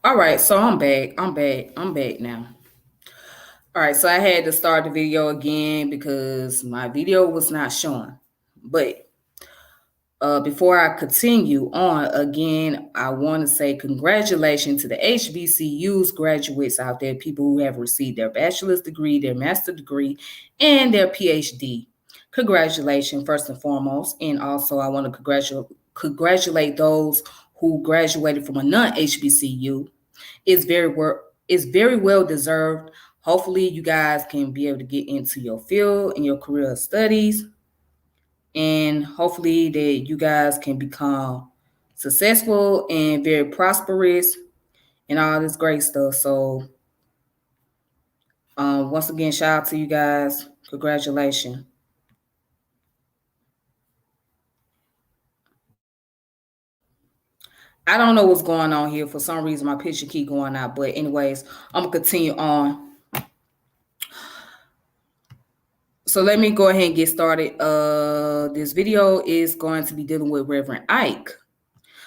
All right, so I'm back. I'm back now. All right, so I had to start the video again because my video was not showing. But before I continue on, again, I want to say congratulations to the HBCUs graduates out there, people who have received their bachelor's degree, their master's degree, and their PhD. Congratulations, first and foremost. And also, I want to congratulate those who graduated from a non-HBCU. It's very well deserved. Hopefully, you guys can be able to get into your field and your career of studies, and hopefully that you guys can become successful and very prosperous and all this great stuff. So, once again, shout out to you guys. Congratulations. I don't know what's going on here. For some reason, my picture keep going out. But anyways, I'm gonna continue on. So let me go ahead and get started. This video is going to be dealing with Reverend Ike.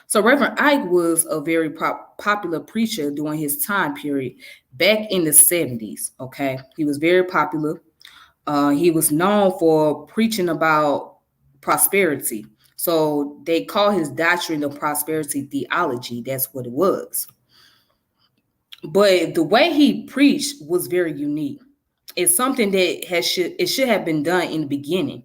So Reverend Ike was a very popular preacher during his time period back in the 70s. Okay, he was very popular. He was known for preaching about prosperity. So they call his doctrine of prosperity theology. That's what it was. But the way he preached was very unique. It's something that should have been done in the beginning.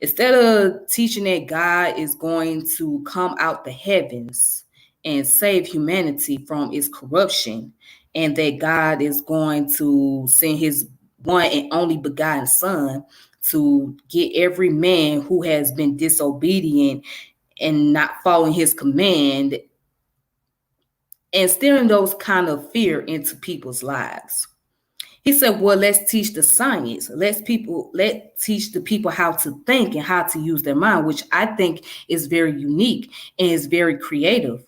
Instead of teaching that God is going to come out the heavens and save humanity from its corruption, and that God is going to send his one and only begotten son to get every man who has been disobedient and not following his command, and steering those kind of fear into people's lives. He said, well, let's teach the science. Let's teach the people how to think and how to use their mind, which I think is very unique and is very creative.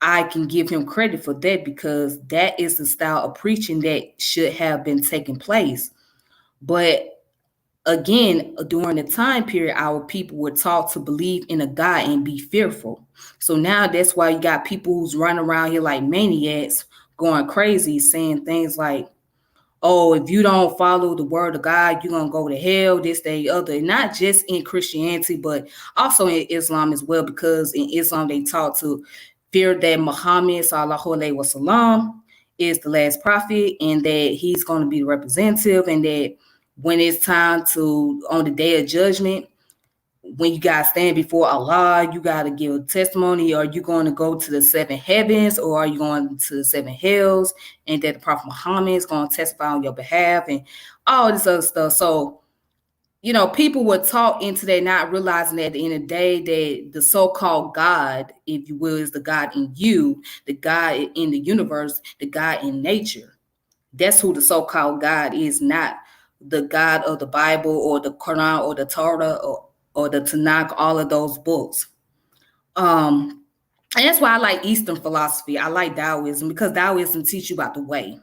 I can give him credit for that because that is the style of preaching that should have been taking place. But again, during the time period, our people were taught to believe in a God and be fearful. So now that's why you got people who's running around here like maniacs going crazy, saying things like, oh, if you don't follow the word of God, you're going to go to hell, this, that, the other. And not just in Christianity, but also in Islam as well, because in Islam, they taught to fear that Muhammad, sallallahu alaihi wasallam, is the last prophet and that he's going to be the representative, and that when it's time to, on the day of judgment, when you guys stand before Allah, you got to give a testimony. Are you going to go to the seven heavens, or are you going to the seven hells? And that the Prophet Muhammad is going to testify on your behalf and all this other stuff. So, people were taught into that, not realizing that at the end of the day, that the so-called God, if you will, is the God in you, the God in the universe, the God in nature. That's who the so-called God is, not the God of the Bible or the Quran or the Torah or the Tanakh, all of those books. And that's why I like Eastern philosophy. I like Taoism because Taoism teach you about the way.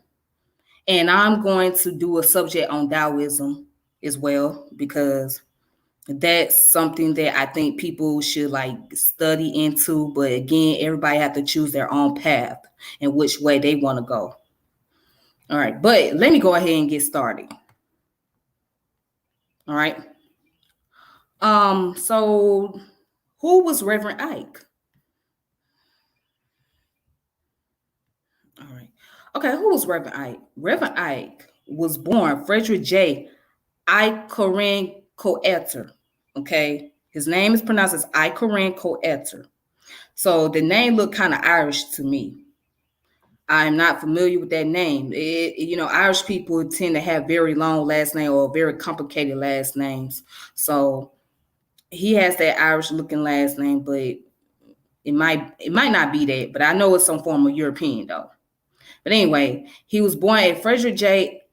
And I'm going to do a subject on Taoism as well, because that's something that I think people should study into. But again, everybody have to choose their own path and which way they want to go. All right, but let me go ahead and get started. All right. So who was Reverend Ike? All right. Okay, who was Reverend Ike? Reverend Ike was born Frederick J. Ike Corinne Coetter. Okay. His name is pronounced as Ike Corinne Coetter. So the name looked kind of Irish to me. I'm not familiar with that name. Irish people tend to have very long last name or very complicated last names. So he has that Irish looking last name, but it might not be that. But I know it's some form of European though. But anyway, he was born at Frederick J.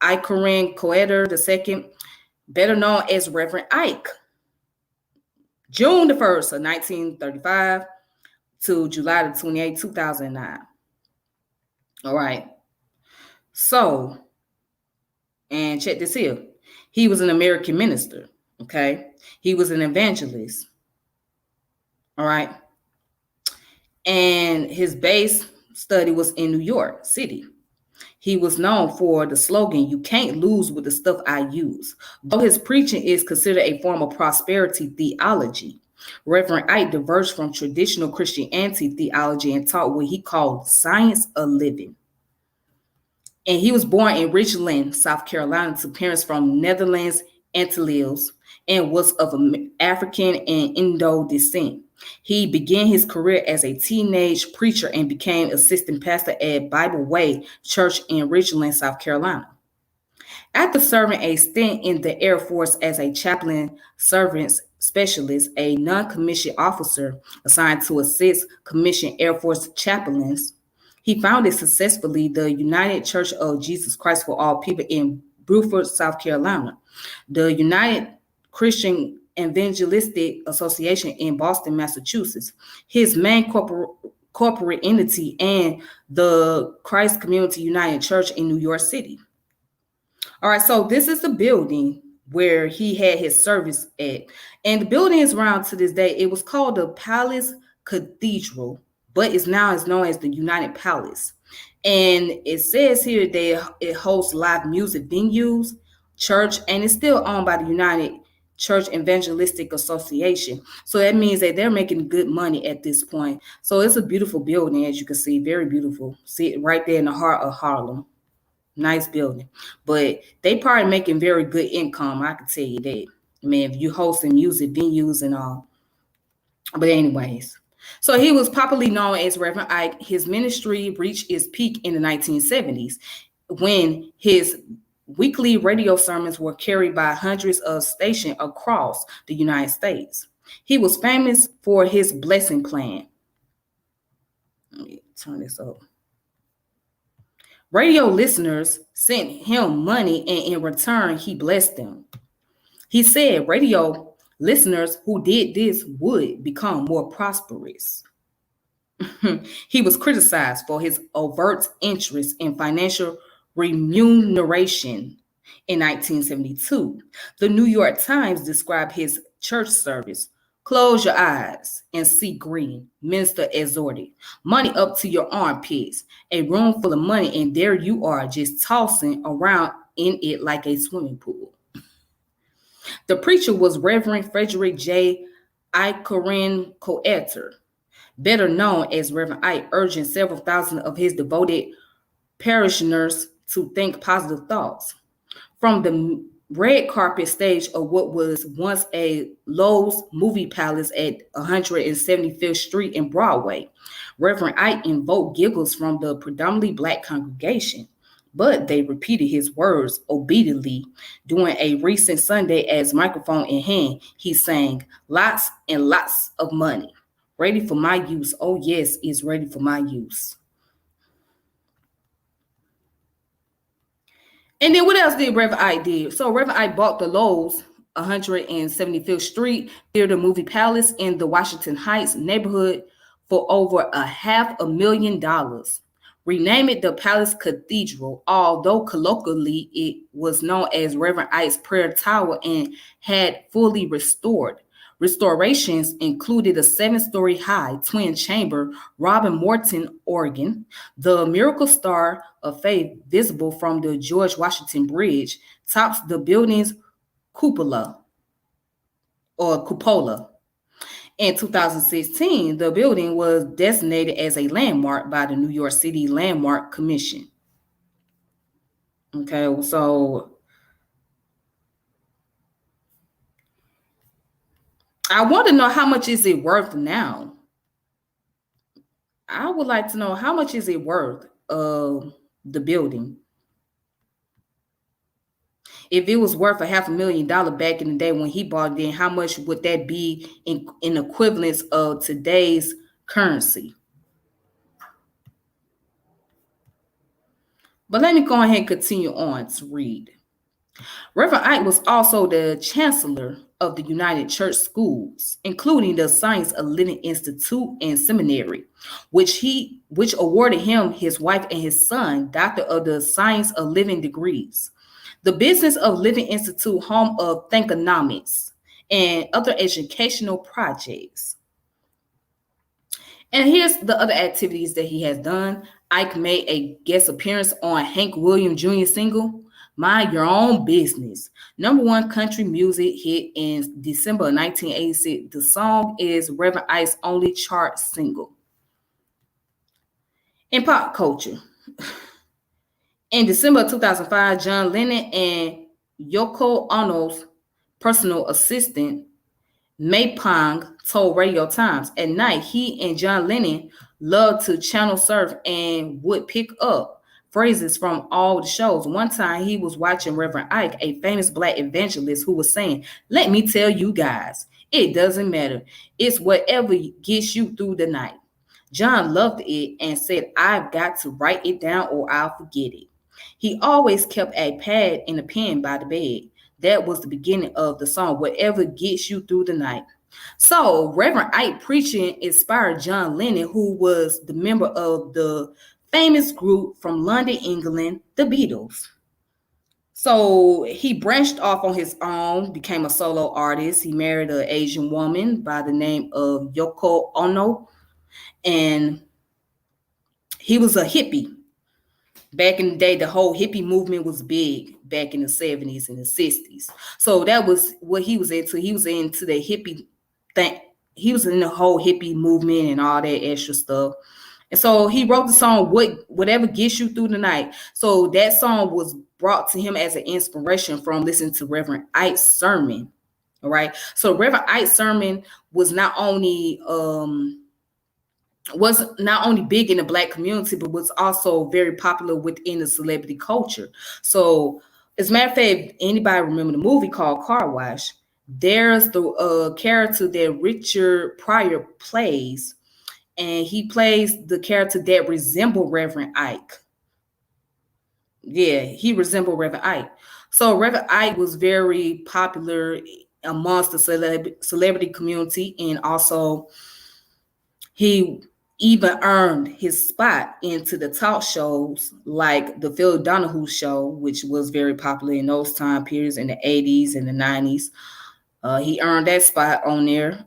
Ike Corinne Coetter II, better known as Reverend Ike, June the 1st of 1935 to July the 28th, 2009. All right. So, and check this here. He was an American minister. Okay. He was an evangelist. All right. And his base study was in New York City. He was known for the slogan, "You can't lose with the stuff I use." Though his preaching is considered a form of prosperity theology, Reverend Ike diverged from traditional Christianity theology and taught what he called science of living. And he was born in Richland, South Carolina, to parents from Netherlands Antilles and was of African and Indo descent. He began his career as a teenage preacher and became assistant pastor at Bible Way Church in Richland, South Carolina. After serving a stint in the Air Force as a chaplain servants specialist, a non-commissioned officer assigned to assist commissioned Air Force chaplains, he founded successfully the United Church of Jesus Christ for All People in Beaufort, South Carolina, the United Christian Evangelistic Association in Boston, Massachusetts, his main corporate entity, and the Christ Community United Church in New York City. All right, so this is the building where he had his service at. And the building is around to this day. It was called the Palace Cathedral, but it's now is known as the United Palace. And it says here that it hosts live music venues, church, and it's still owned by the United Church Evangelistic Association. So that means that they're making good money at this point. So it's a beautiful building, as you can see, very beautiful. See it right there in the heart of Harlem. Nice building. But they probably making very good income, I can tell you that. I mean, if you hosting music venues and all. But anyways, so he was popularly known as Reverend Ike. His ministry reached its peak in the 1970s when his weekly radio sermons were carried by hundreds of stations across the United States. He was famous for his blessing plan. Let me turn this up. Radio listeners sent him money, and in return, he blessed them. He said radio listeners who did this would become more prosperous. He was criticized for his overt interest in financial remuneration. In 1972, the New York Times described his church service. "Close your eyes and see green," minister exhorted. "Money up to your armpits, a room full of money, and there you are just tossing around in it like a swimming pool." The preacher was Reverend Frederick J. Ike Coetter, better known as Reverend Ike, urging several thousand of his devoted parishioners to think positive thoughts. From the red carpet stage of what was once a Lowe's movie palace at 175th Street and Broadway, Reverend Ike invoked giggles from the predominantly Black congregation, but they repeated his words obediently. During a recent Sunday, as microphone in hand, he sang, "Lots and lots of money, ready for my use. Oh yes, it's ready for my use." And then what else did Reverend Ike do? So Reverend Ike bought the Lowe's 175th Street Theater Movie Palace in the Washington Heights neighborhood for over $500,000. Renamed it the Palace Cathedral, although colloquially it was known as Reverend Ike's Prayer Tower, and had fully restored. Restorations included a 7-story high twin chamber Robin Morton organ, the Miracle Star of Faith visible from the George Washington Bridge tops the building's cupola. In 2016, the building was designated as a landmark by the New York City Landmark Commission. Okay, so I want to know, how much is it worth now? I would like to know, how much is it worth of the building? If it was worth $500,000 back in the day when he bought it, then how much would that be in equivalence of today's currency? But let me go ahead and continue on to read. Reverend Ike was also the chancellor of the United Church Schools, including the Science of Living Institute and Seminary, which awarded him, his wife, and his son Doctor of the Science of Living degrees. The Business of Living Institute, home of Thankonomics and other educational projects. And here's the other activities that he has done. Ike made a guest appearance on Hank Williams Jr. single, Mind Your Own Business. Number one country music hit in December of 1986. The song is Reverend Ike's only chart single. In pop culture, in December of 2005, John Lennon and Yoko Ono's personal assistant, May Pong, told Radio Times at night he and John Lennon loved to channel surf and would pick up phrases from all the shows. One time he was watching Reverend Ike, a famous black evangelist, who was saying, "Let me tell you guys, it doesn't matter. It's whatever gets you through the night." John loved it and said, "I've got to write it down or I'll forget it." He always kept a pad and a pen by the bed. That was the beginning of the song, "Whatever Gets You Through the Night." So Reverend Ike preaching inspired John Lennon, who was the member of the famous group from London, England, the Beatles. So he branched off on his own, became a solo artist. He married an Asian woman by the name of Yoko Ono, and he was a hippie. Back in the day, the whole hippie movement was big back in the 70s and the 60s. So that was what he was into. He was into the hippie thing. He was in the whole hippie movement and all that extra stuff. And so he wrote the song, Whatever Gets You Through the Night. So that song was brought to him as an inspiration from listening to Reverend Ike's sermon. All right. So Reverend Ike's sermon was not only big in the black community, but was also very popular within the celebrity culture. So, as a matter of fact, if anybody remember the movie called Car Wash, there's the character that Richard Pryor plays, and he plays the character that resembled Reverend Ike. Yeah, he resembled Reverend Ike. So Reverend Ike was very popular amongst the celebrity community, and also he even earned his spot into the talk shows like the Phil Donahue Show, which was very popular in those time periods in the 80s and the 90s. He earned that spot on there.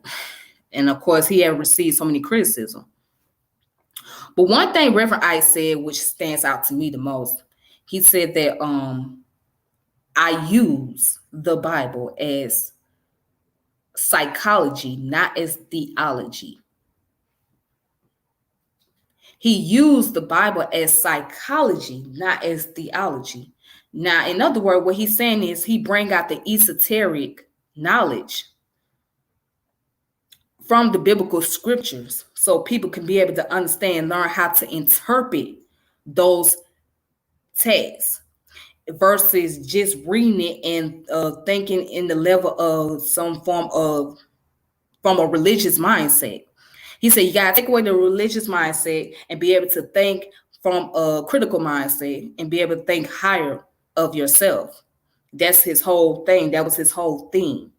And of course, he had received so many criticism. But one thing Reverend Ike said, which stands out to me the most, he said that I use the Bible as psychology, not as theology. He used the Bible as psychology, not as theology. Now, in other words, what he's saying is he bring out the esoteric knowledge from the biblical scriptures so people can be able to understand, learn how to interpret those texts versus just reading it and thinking in the level of some form of from a religious mindset. He said you got to take away the religious mindset and be able to think from a critical mindset and be able to think higher of yourself. That's his whole thing. That was his whole theme.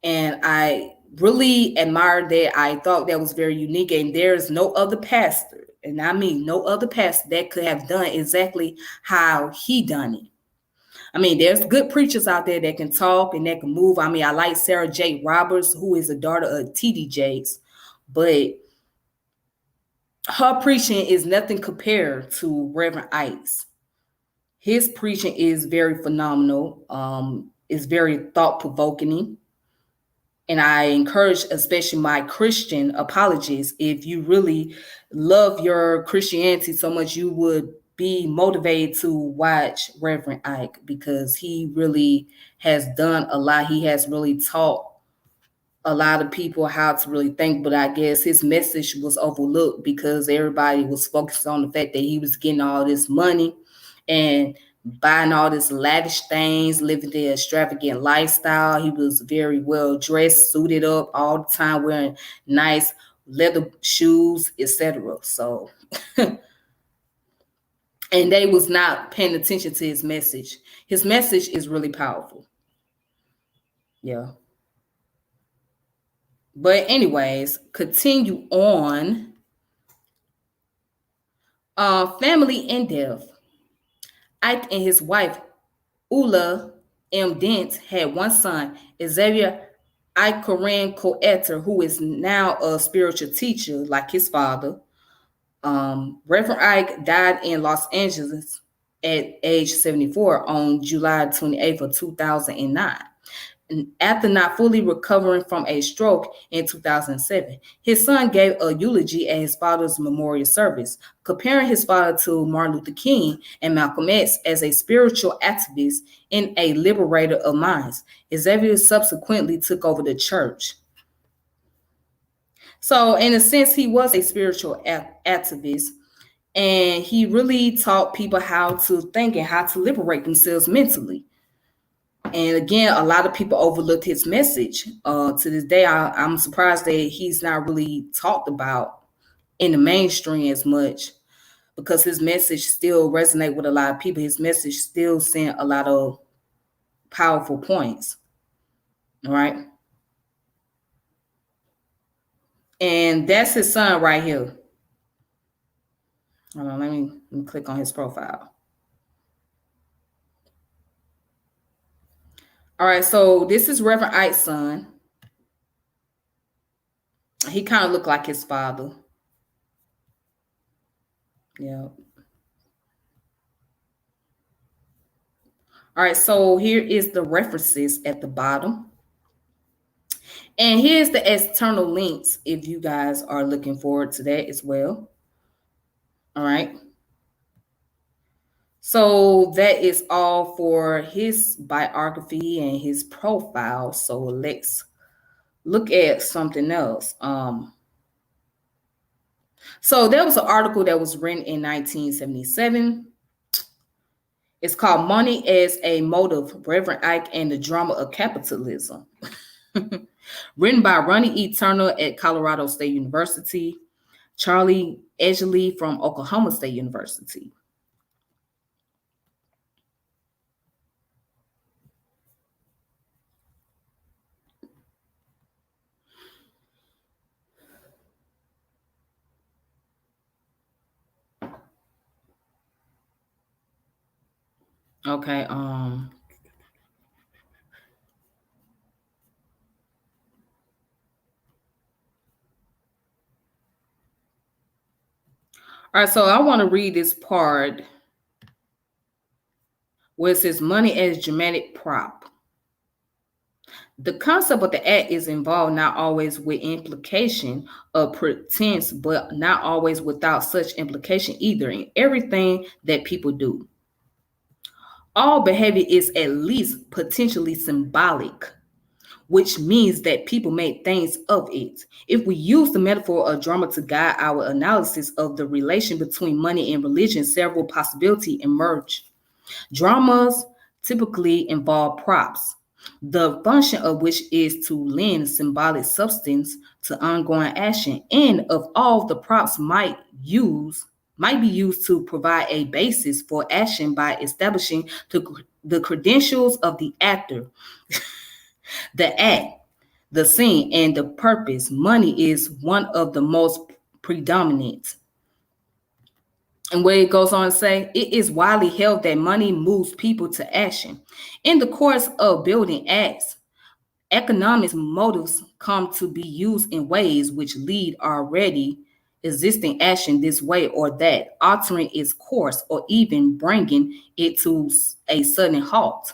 And I really admired that. I thought that was very unique. And there's no other pastor, and I mean no other pastor, that could have done exactly how he done it. I mean, there's good preachers out there that can talk and that can move. I mean, I like Sarah J. Roberts, who is a daughter of T.D. Jakes, but her preaching is nothing compared to Reverend Ike's. His preaching is very phenomenal. It's very thought-provoking. And I encourage, especially my Christian apologists, if you really love your Christianity so much, you would be motivated to watch Reverend Ike, because he really has done a lot. He has really taught a lot of people how to really think, but I guess his message was overlooked because everybody was focused on the fact that he was getting all this money and buying all this lavish things, living the extravagant lifestyle. He was very well dressed, suited up all the time, wearing nice leather shoes, etc. So, and they was not paying attention to his message. His message is really powerful. Yeah. But anyways, continue on. Family and death. Ike and his wife, Ula M. Dent, had one son, Xavier Ike Coetter, who is now a spiritual teacher like his father. Reverend Ike died in Los Angeles at age 74 on July 28th of 2009. And after not fully recovering from a stroke in 2007, his son gave a eulogy at his father's memorial service, comparing his father to Martin Luther King and Malcolm X as a spiritual activist and a liberator of minds. Xavier subsequently took over the church. So, in a sense, he was a spiritual activist, and he really taught people how to think and how to liberate themselves mentally. And again, a lot of people overlooked his message. To this day, I'm surprised that he's not really talked about in the mainstream as much, because his message still resonates with a lot of people. His message still sent a lot of powerful points. All right. And that's his son right here. Hold on, let me click on his profile. All right, so this is Reverend Ike's son. He kind of looked like his father. Yeah. All right, so here is the references at the bottom. And here's the external links if you guys are looking forward to that as well. All right. So that is all for his biography and his profile. So let's look at something else. So there was an article that was written in 1977. It's called Money as a Motive, Reverend Ike and the Drama of Capitalism. Written by Ronnie E. Turner at Colorado State University, Charlie Edgley from Oklahoma State University. Okay, all right, so I want to read this part where it says money as dramatic prop. The concept of the act is involved not always with implication of pretense, but not always without such implication either in everything that people do. All behavior is at least potentially symbolic, which means that people make things of it. If we use the metaphor of drama to guide our analysis of the relation between money and religion, several possibilities emerge. Dramas typically involve props, the function of which is to lend symbolic substance to ongoing action, and of all the props might be used to provide a basis for action by establishing the credentials of the actor, the act, the scene, and the purpose. Money is one of the most predominant. And where it goes on to say, it is widely held that money moves people to action. In the course of building acts, economic motives come to be used in ways which lead already existing action this way or that, altering its course or even bringing it to a sudden halt.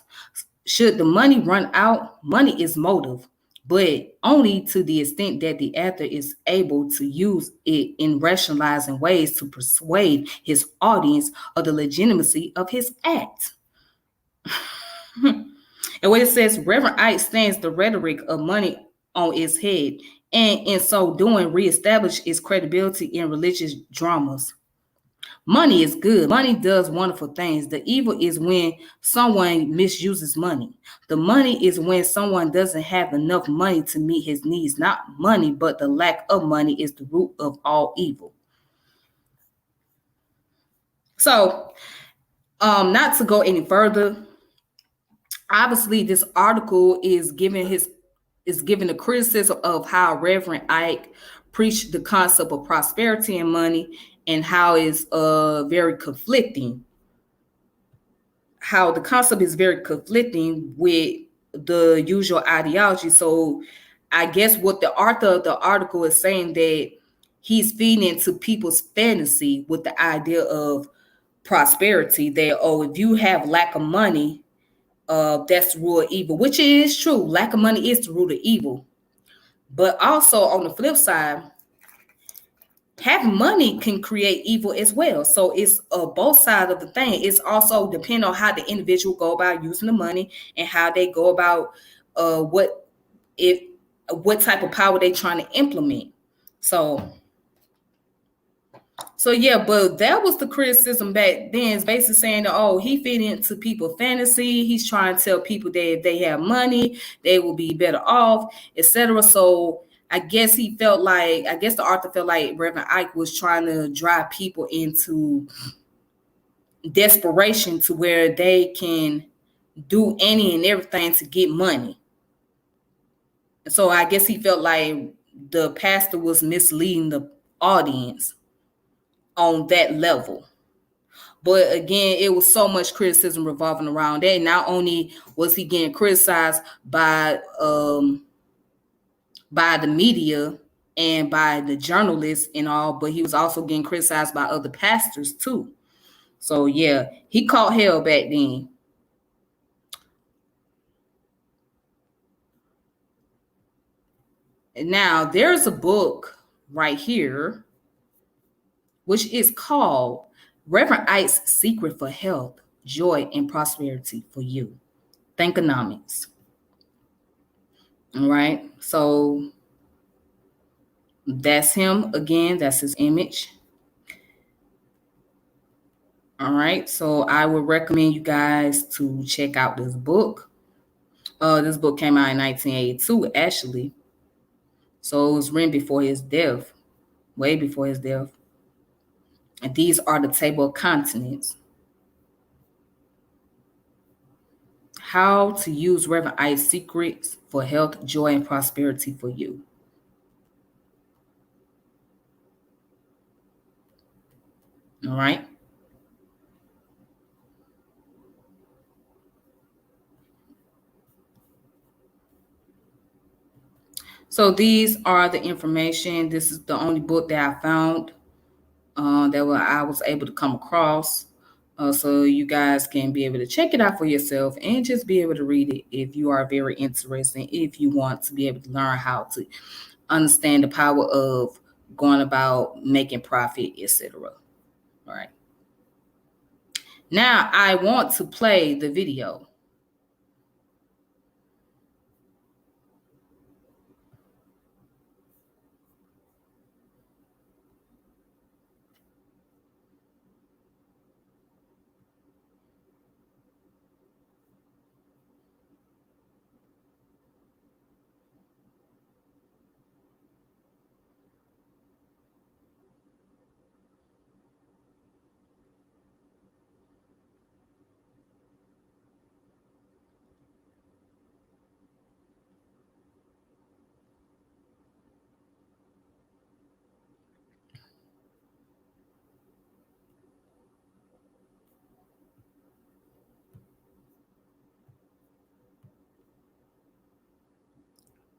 Should the money run out, money is motive, but only to the extent that the actor is able to use it in rationalizing ways to persuade his audience of the legitimacy of his act. And what it says, Reverend Ike stands the rhetoric of money on its head, and in so doing, reestablish its credibility in religious dramas. Money is good. Money does wonderful things. The evil is when someone misuses money. The money is when someone doesn't have enough money to meet his needs. Not money, but the lack of money is the root of all evil. So, not to go any further, obviously this article is giving a criticism of how Reverend Ike preached the concept of prosperity and money, and how it's very conflicting. How the concept is very conflicting with the usual ideology. So I guess what the author of the article is saying, that he's feeding into people's fantasy with the idea of prosperity, that, oh, if you have lack of money, that's the root of evil, which is true. Lack of money is the root of evil. But also on the flip side, having money can create evil as well. So it's both sides of the thing. It's also depend on how the individual go about using the money and how they go about what type of power they trying to implement. So yeah, but that was the criticism back then. It's basically saying that, oh, he fit into people's fantasy. He's trying to tell people that if they have money, they will be better off, etc. So I guess the author felt like Reverend Ike was trying to drive people into desperation to where they can do any and everything to get money. So I guess he felt like the pastor was misleading the audience on that level. But again, it was so much criticism revolving around that. Not only was he getting criticized by the media and by the journalists and all, but he was also getting criticized by other pastors too. So yeah, he caught hell back then. And now there's a book right here, which is called Reverend Ike's Secret for Health, Joy, and Prosperity for You. Thankonomics. All right. So that's him again. That's his image. All right. So I would recommend you guys to check out this book. This book came out in 1982, actually. So it was written before his death, way before his death. And these are the table of contents. How to use Reverend Ike's secrets for health, joy, and prosperity for you. All right. So these are the information. This is the only book that I found I was able to come across. So you guys can be able to check it out for yourself and just be able to read it if you are very interested, if you want to be able to learn how to understand the power of going about making profit, etc. All right. Now I want to play the video.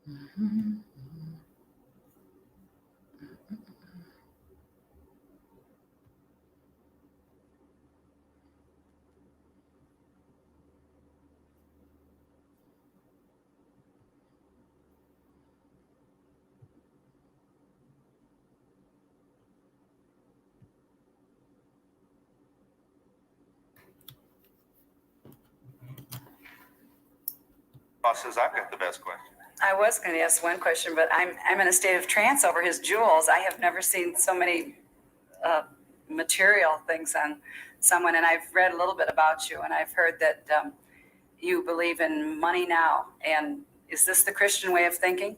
Mm-hmm. Boss says I've got the best question. I was going to ask one question, but I'm in a state of trance over his jewels. I have never seen so many material things on someone, and I've read a little bit about you, and I've heard that you believe in money now. And is this the Christian way of thinking?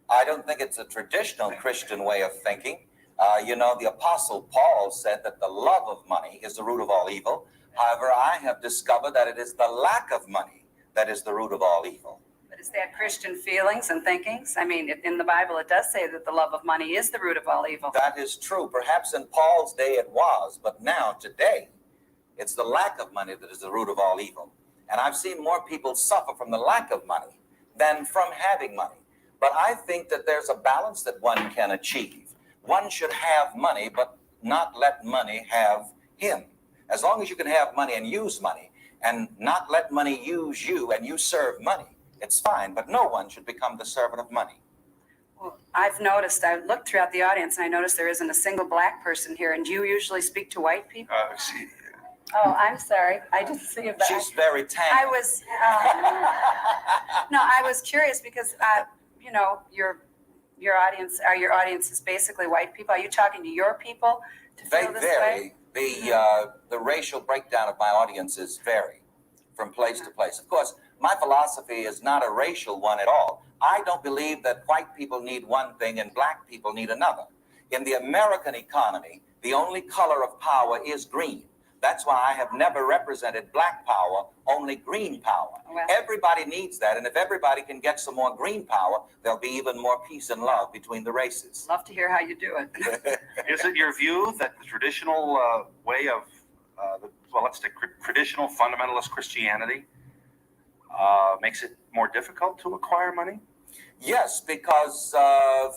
I don't think it's a traditional Christian way of thinking. The Apostle Paul said that the love of money is the root of all evil. However, I have discovered that it is the lack of money that is the root of all evil. But is that Christian feelings and thinkings? I mean, in the Bible, it does say that the love of money is the root of all evil. That is true. Perhaps in Paul's day it was, but now, today, it's the lack of money that is the root of all evil. And I've seen more people suffer from the lack of money than from having money. But I think that there's a balance that one can achieve. One should have money, but not let money have him. As long as you can have money and use money, and not let money use you and you serve money, it's fine. But no one should become the servant of money. Well, I've looked throughout the audience, and I noticed there isn't a single black person here. And do you usually speak to white people? Oh, I'm sorry. I didn't see it. She's very tan. I was, no, I was curious because, your audience is basically white people. Are you talking to your people to feel this way? The racial breakdown of my audiences vary from place to place. Of course, my philosophy is not a racial one at all. I don't believe that white people need one thing and black people need another. In the American economy, the only color of power is green. That's why I have never represented black power, only green power. Well, everybody needs that, and if everybody can get some more green power, there'll be even more peace and love between the races. Love to hear how you do it. Is it your view that the traditional way of, let's take traditional fundamentalist Christianity makes it more difficult to acquire money? Yes, because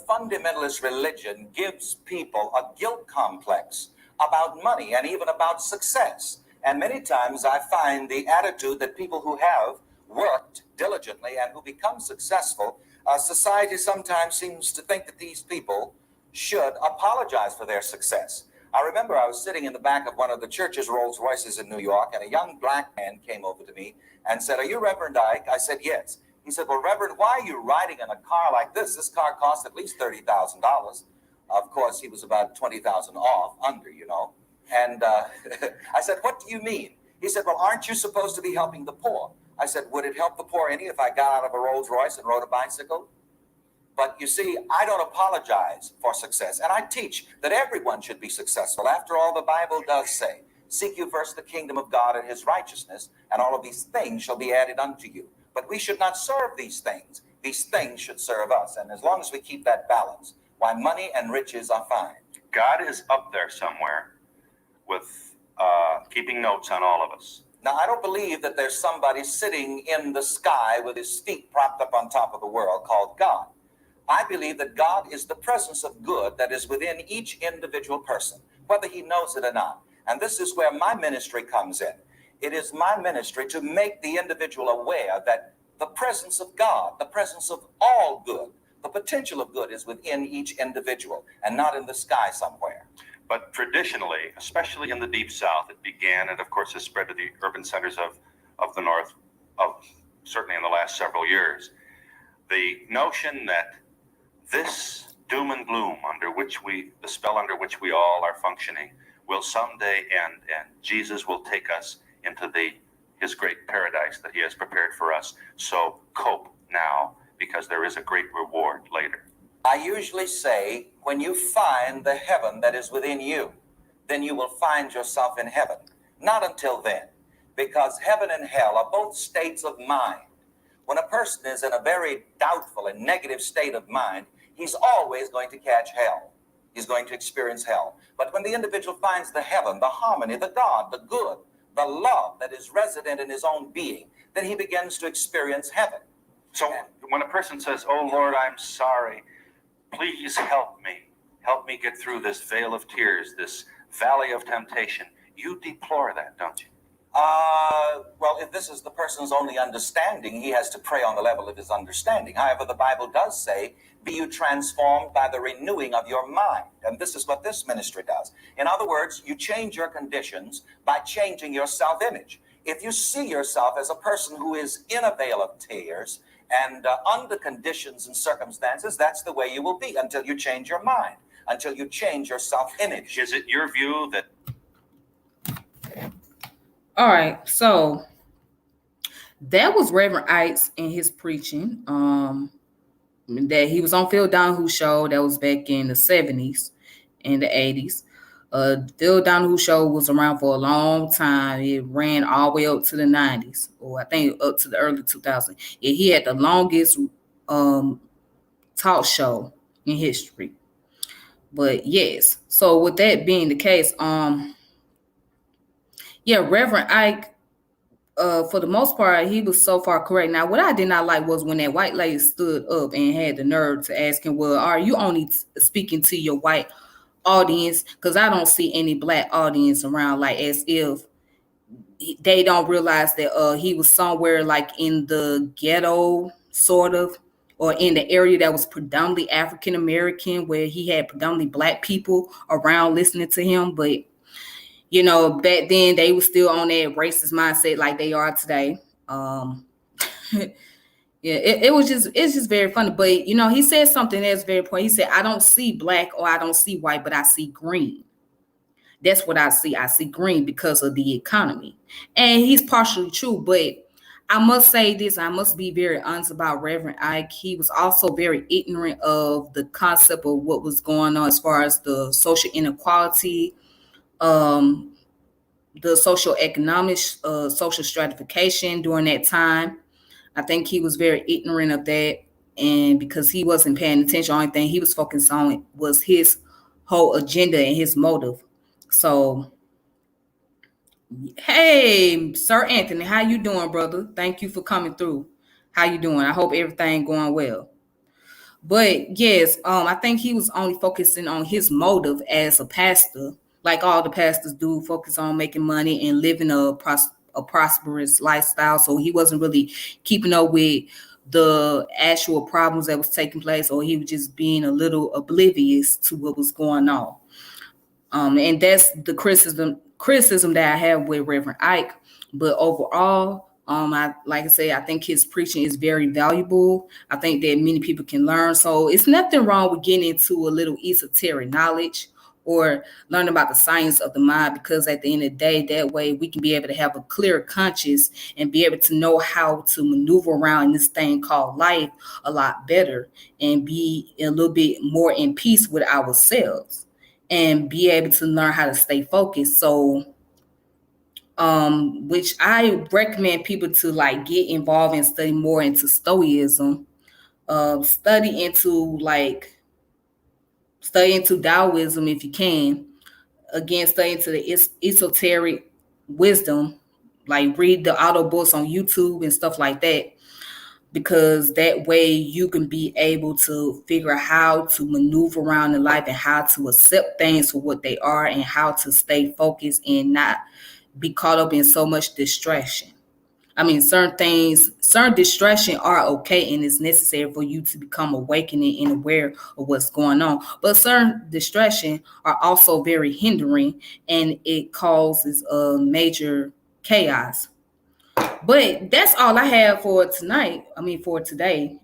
fundamentalist religion gives people a guilt complex about money and even about success. And many times I find the attitude that people who have worked diligently and who become successful, society sometimes seems to think that these people should apologize for their success. I remember I was sitting in the back of one of the church's Rolls Royces in New York, and a young black man came over to me and said, "Are you Reverend Ike?" I said, "Yes." He said, "Well, Reverend, why are you riding in a car like this? This car costs at least $30,000. Of course, he was about 20,000 off, under, And I said, "What do you mean?" He said, "Well, aren't you supposed to be helping the poor?" I said, "Would it help the poor any if I got out of a Rolls Royce and rode a bicycle?" But you see, I don't apologize for success. And I teach that everyone should be successful. After all, the Bible does say, "Seek you first the kingdom of God and his righteousness, and all of these things shall be added unto you." But we should not serve these things. These things should serve us. And as long as we keep that balance, why, money and riches are fine. God is up there somewhere with keeping notes on all of us. Now, I don't believe that there's somebody sitting in the sky with his feet propped up on top of the world called God. I believe that God is the presence of good that is within each individual person, whether he knows it or not. And this is where my ministry comes in. It is my ministry to make the individual aware that the presence of God, the presence of all good, the potential of good is within each individual and not in the sky somewhere. But traditionally, especially in the Deep South, it began and, of course, has spread to the urban centers of the North, certainly in the last several years. The notion that this doom and gloom the spell under which we all are functioning, will someday end, and Jesus will take us into his great paradise that he has prepared for us. So cope now, because there is a great reward later. I usually say, when you find the heaven that is within you, then you will find yourself in heaven. Not until then, because heaven and hell are both states of mind. When a person is in a very doubtful and negative state of mind, he's always going to catch hell. He's going to experience hell. But when the individual finds the heaven, the harmony, the God, the good, the love that is resident in his own being, then he begins to experience heaven. So when a person says, "Oh Lord, I'm sorry, please help me get through this vale of tears, this valley of temptation," you deplore that, don't you? Well, if this is the person's only understanding, he has to pray on the level of his understanding. However, the Bible does say, "Be you transformed by the renewing of your mind." And this is what this ministry does. In other words, you change your conditions by changing your self-image. If you see yourself as a person who is in a vale of tears and under conditions and circumstances, that's the way you will be until you change your mind, until you change your self-image. Is it your view that... All right, so that was Reverend Ike in his preaching. That he was on Phil Donahue show. That was back in the 70s and the 80s. Phil Donahue show was around for a long time. It ran all the way up to the 90s, or I think up to the early 2000s. Yeah, he had the longest talk show in history. But yes, so with that being the case, Reverend Ike for the most part, he was so far correct. Now, what I did not like was when that white lady stood up and had the nerve to ask him, well, are you only speaking to your white audience? Because I don't see any black audience around, like as if they don't realize that he was somewhere like in the ghetto, sort of, or in the area that was predominantly African American, where he had predominantly black people around listening to him. But you know, back then they were still on that racist mindset like they are today. Yeah, it's just very funny. But you know, he said something that's very important. He said, I don't see black or I don't see white, but I see green. That's what I see. I see green because of the economy. And he's partially true, but I must say this, I must be very honest about Reverend Ike. He was also very ignorant of the concept of what was going on as far as the social inequality, the social economic, social stratification during that time. I think he was very ignorant of that. And because he wasn't paying attention, the only thing he was focused on was his whole agenda and his motive. So, hey, Sir Anthony, how you doing, brother? Thank you for coming through. How you doing? I hope everything going well. But yes, I think he was only focusing on his motive as a pastor, like all the pastors do, focus on making money and living a prosperous lifestyle. So he wasn't really keeping up with the actual problems that was taking place, or he was just being a little oblivious to what was going on. And that's the criticism that I have with Reverend Ike. But overall, like I say, I think his preaching is very valuable. I think that many people can learn. So it's nothing wrong with getting into a little esoteric knowledge or learn about the science of the mind, because at the end of the day, that way we can be able to have a clear conscience and be able to know how to maneuver around this thing called life a lot better and be a little bit more in peace with ourselves and be able to learn how to stay focused. So, which I recommend people to like get involved and study more into Stoicism, study into Taoism if you can. Again, study into the esoteric wisdom, like read the audio books on YouTube and stuff like that, because that way you can be able to figure out how to maneuver around in life and how to accept things for what they are and how to stay focused and not be caught up in so much distraction. I mean, certain distraction are okay and it's necessary for you to become awakening and aware of what's going on. But certain distraction are also very hindering and it causes a major chaos. But that's all I have for tonight. For today.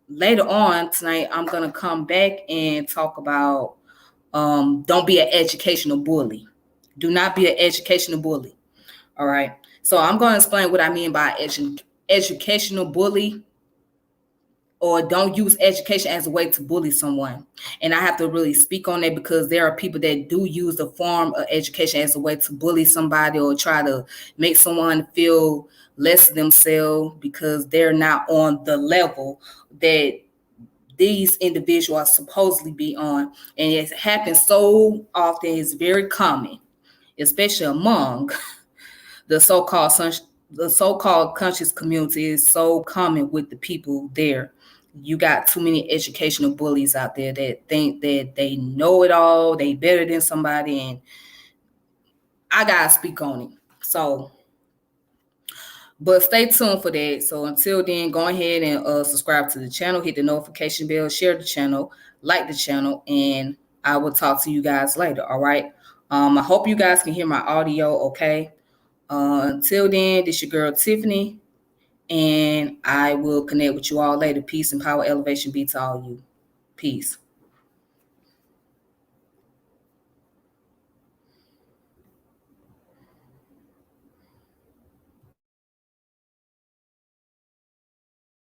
Later on tonight, I'm going to come back and talk about don't be an educational bully. Do not be an educational bully. All right. So I'm going to explain what I mean by educational bully, or don't use education as a way to bully someone. And I have to really speak on that because there are people that do use the form of education as a way to bully somebody or try to make someone feel less themselves because they're not on the level that these individuals are supposedly be on. And it happens so often, it's very common, especially among the so-called conscious community. Is so common with the people there. You got too many educational bullies out there that think that they know it all, they better than somebody, and I gotta speak on it. So, but stay tuned for that. So until then, go ahead and subscribe to the channel, hit the notification bell, share the channel, like the channel, and I will talk to you guys later. All right. I hope you guys can hear my audio. Okay. Until then, this your girl Tiffany, and I will connect with you all later. Peace and power, elevation be to all you. Peace.